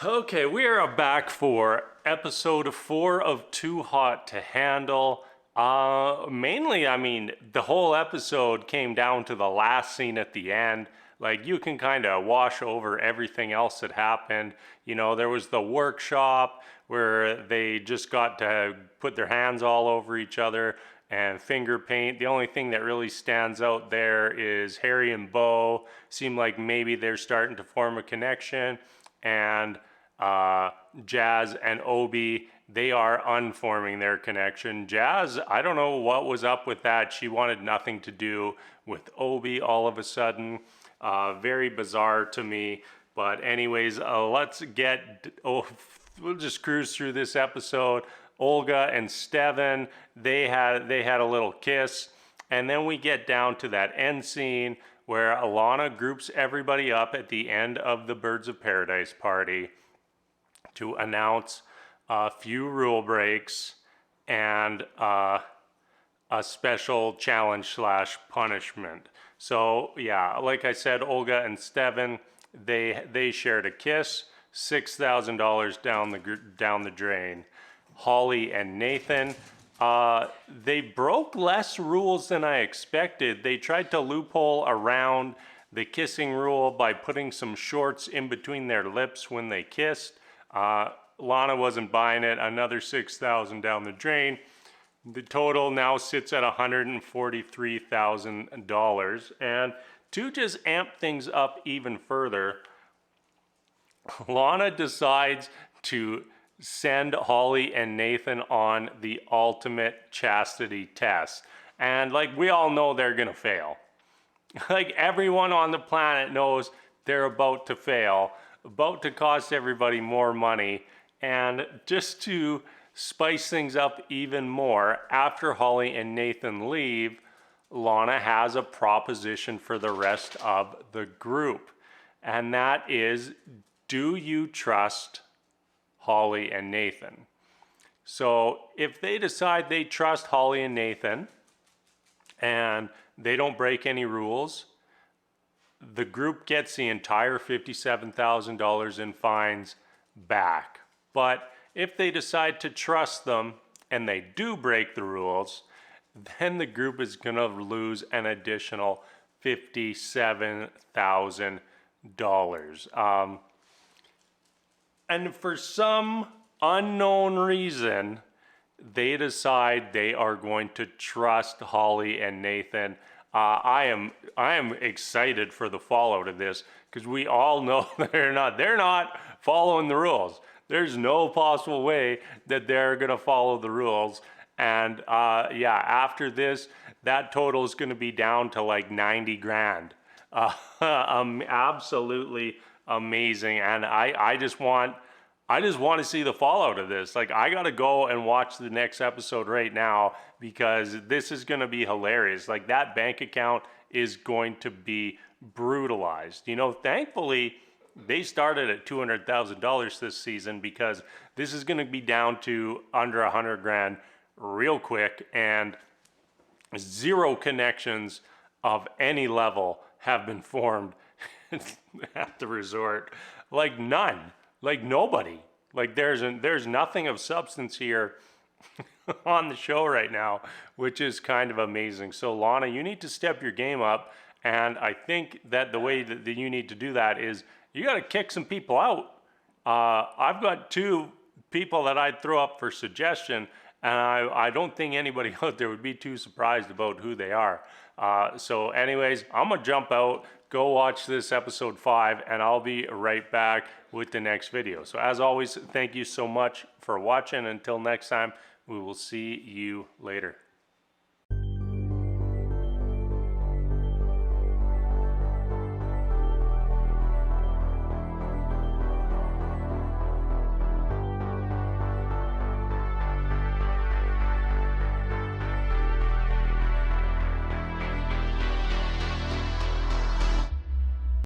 Okay, we are back for episode 4 of Too Hot to Handle. Mainly, I mean, the whole episode came down to the last scene at the end. Like, you can kind of wash over everything else that happened. You know, there was the workshop where they just got to put their hands all over each other and finger paint. The only thing that really stands out there is Harry and Beau seem like maybe they're starting to form a connection, and Jazz and Obi, they are unforming their connection. Jazz, I don't know what was up with that. She wanted nothing to do with Obi all of a sudden. Very bizarre to me. But anyways, we'll just cruise through this episode. Olga and Steven, they had a little kiss. And then we get down to that end scene where Alana groups everybody up at the end of the Birds of Paradise party to announce a few rule breaks and a special challenge slash punishment. So yeah, like I said, Olga and Steven, they shared a kiss, $6,000 down the drain. Holly and Nathan, they broke less rules than I expected. They tried to loophole around the kissing rule by putting some shorts in between their lips when they kissed. Lana wasn't buying it. Another $6,000 down the drain. The total now sits at $143,000. And to just amp things up even further, Lana decides to send Holly and Nathan on the ultimate chastity test. And like, we all know they're gonna fail. Like, everyone on the planet knows they're about to fail, about to cost everybody more money. And just to spice things up even more, after Holly and Nathan leave, Lana has a proposition for the rest of the group. And that is, do you trust Holly and Nathan? So if they decide they trust Holly and Nathan and they don't break any rules, the group gets the entire $57,000 in fines back. But if they decide to trust them and they do break the rules, then the group is going to lose an additional $57,000. And for some unknown reason, they decide they are going to trust Holly and Nathan. I am excited for the fallout of this, because we all know they're not following the rules. There's no possible way that they're gonna follow the rules. And yeah, after this, that total is gonna be down to like 90 grand. Absolutely amazing. And I just want to see the fallout of this. Like, I gotta go and watch the next episode right now, because this is gonna be hilarious. Like, that bank account is going to be brutalized. You know, thankfully, they started at $200,000 this season, because this is gonna be down to under 100 grand real quick, and zero connections of any level have been formed at the resort. Like, none. Like, nobody. Like, there's nothing of substance here on the show right now, which is kind of amazing. So Lana, you need to step your game up, and I think that the way that you need to do that is you got to kick some people out. I've got 2 people that I'd throw up for suggestion, and I don't think anybody out there would be too surprised about who they are. So anyways, I'm gonna jump out, go watch this episode 5, and I'll be right back with the next video. So as always, thank you so much for watching. Until next time, we will see you later.